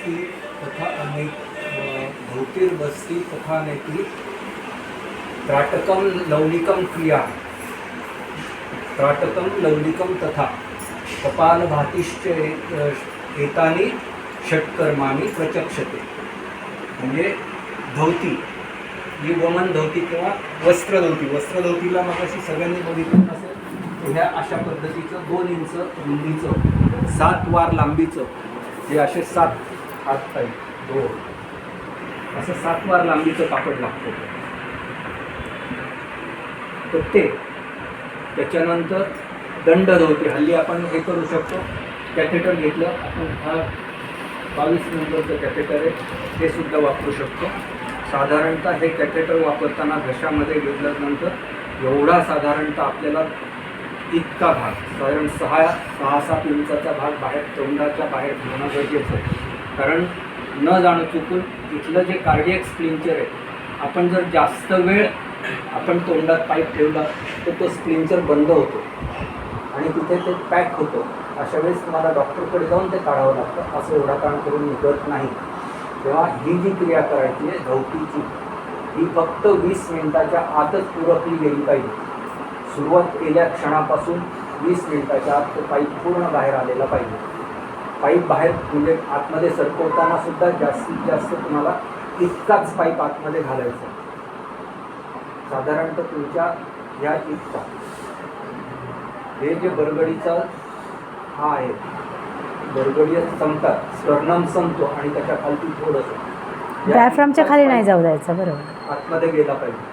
बस्ती तथा धौतिर्बस्ती तथा नेत्री त्राटकम लौलिकम क्रिया त्राटकम लौलिकम तथा कपालभातीश्च एतानी षट्कर्माणी प्रचक्षते. म्हणजे धोती ही वमन धोती किंवा वस्त्रधोतीला मग अशी सगळ्यांनी बघितलं असेल ह्या अशा पद्धतीचं 2 इंच रुंदीचं 7 वार लांबीचं हे असे 7 हात पाय 2 असं 7 वार लांबीचं कापड लागतं. तर ते त्याच्यानंतर दंडधोती हल्ली आपण हे करू शकतो. कॅथेटर घेतलं आपण हा 22 नंबरचं कॅथेटर आहे ते सुद्धा वापरू शकतो. साधारणतः हे कॅथेटर वापरताना घशामध्ये घेतल्यानंतर एवढा साधारणतः आपल्याला इतका भाग साधारण 6-7 इंचाचा भाग बाहेर तोंडाच्या बाहेर घेणं गरजेचं आहे. कारण न जाणं चुकून इथलं जे कार्डियक स्प्लिंचर आहे आपण जर जास्त वेळ आपण तोंडात पाईप ठेवला तर तो स्प्लिंचर बंद होतो आणि तिथे ते पॅक होतं. अशा वेळेस तुम्हाला डॉक्टरकडे जाऊन ते काढावं लागतं. असं एवढा काळ करून निघत नाही. तेव्हा ही जी क्रिया करायची आहे धौतीची ही फक्त 20 मिनिटाच्या आतच उरकली गेली पाहिजे. सुरुवात केल्या क्षणापासून 20 मिनिटाच्या आत तो पाईप पूर्ण बाहेर आलेला पाहिजे. पाईप बाहेर म्हणजे आतमध्ये सरकवताना सुद्धा जास्तीत जास्त तुम्हाला इतकाच पाईप आतमध्ये घालायचा. साधारणतः तुमच्या ह्या इतका हे जे बरगडीचा हा आहे बरगडी संपतात स्टर्नम संपतो आणि त्याच्या खालती थोडंसं डायफ्रामच्या खाली नाही जाऊ द्यायचं. बरोबर आतमध्ये गेला पाहिजे.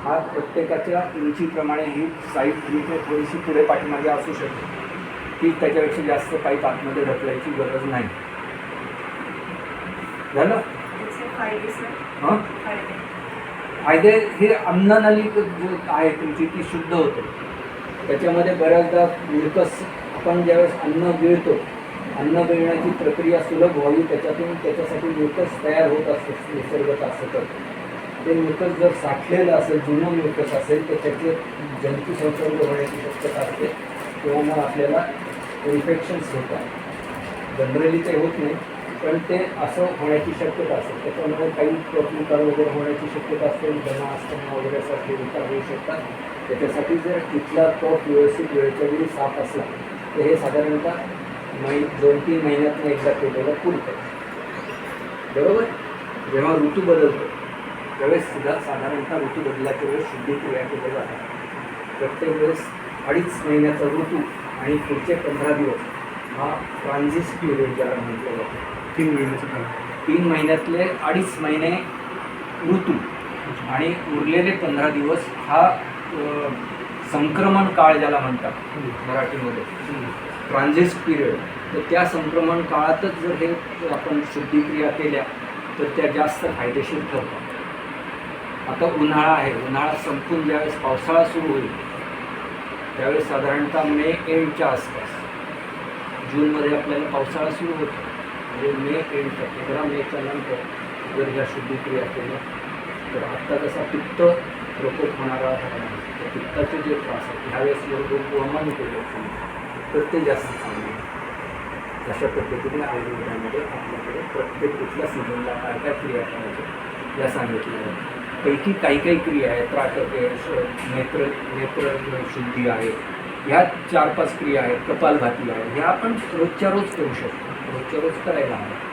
हा प्रत्येकाच्या उंचीप्रमाणे ही साईड इथे थोडीशी पुढे पाठीमागे असू शकते की त्याच्यापेक्षा जास्त पाईप आतमध्ये ढकलायची गरज नाही. झालं हां फायदे हे अन्ननली जी आहे तुमची ती शुद्ध होते. त्याच्यामध्ये बऱ्याचदा म्युकस आपण ज्यावेळेस अन्न गिळतो अन्न गिळण्याची प्रक्रिया सुलभ व्हावी त्याच्यासाठी म्युकस तयार होत असते निसर्गत असं तर ते म्युकस जर साठलेलं असेल जुनं म्युकस असेल तर त्याचे जंतू संसर्ग होण्याची शक्यता असते किंवा मग आपल्याला इन्फेक्शन्स होतात. जनरली ते होत नाही पण ते असं होण्याची शक्यता असते. त्याच्यामुळे काही विकार वगैरे होण्याची शक्यता असते. दमा असताना वगैरे सारखे विकार होऊ शकतात. त्याच्यासाठी जर तिथला टॉप व्यवस्थित वेळेच्या वेळी साफ असला तर हे साधारणतः 2-3 महिन्यातून एकदा केलेलं पुरतं. बरोबर. जेव्हा ऋतू बदलतो त्यावेळेस सुद्धा साधारणतः ऋतू बदलाच्या वेळेस शुद्धीक्रिया केल्या जातात. प्रत्येक वेळेस 2.5 महिन्याचा ऋतू आणि पुढचे 15 दिवस हा ट्रान्झिट पिरियड ज्याला म्हटलं जातं. 3 महिन्याचा काळ 3 महिन्यातले 2.5 महिने ऋतू आणि उरलेले 15 दिवस हा संक्रमण काळ ज्याला म्हणतात मराठीमध्ये ट्रान्झिट पिरियड. तर त्या संक्रमण काळातच जर हे आपण शुद्धीक्रिया केल्या तर त्या जास्त फायदेशीर ठरतात. आता उन्हाळा आहे. उन्हाळा संपून ज्यावेळेस पावसाळा सुरू होईल त्यावेळेस साधारणतः मे एंडच्या आसपास जूनमध्ये आपल्याला पावसाळा सुरू होतो. म्हणजे मे एंडच्या 15 मेच्या नंतर जर ह्या शुद्धीक्रिया केल्या तर आत्ता जसा पित्त प्रकोप होणारा तर पित्ताचे जे त्रास आहेत ह्यावेळेस जर वमन केलं तर ते जास्त चांगले. अशा पद्धतीने आयुर्वेदामध्ये आपल्याकडे प्रत्येक कुठल्या सीझनला काय काय क्रिया करायच्या या सांगितल्या पैकी काही क्रिया आहेत. त्राटक आहे, नेत्र शुद्धी आहे, ह्या 4-5 क्रिया आहेत. कपालभाती आहे. ह्या आपण रोजच्या रोज करू शकतो. रोजच्या रोज करायला हवं.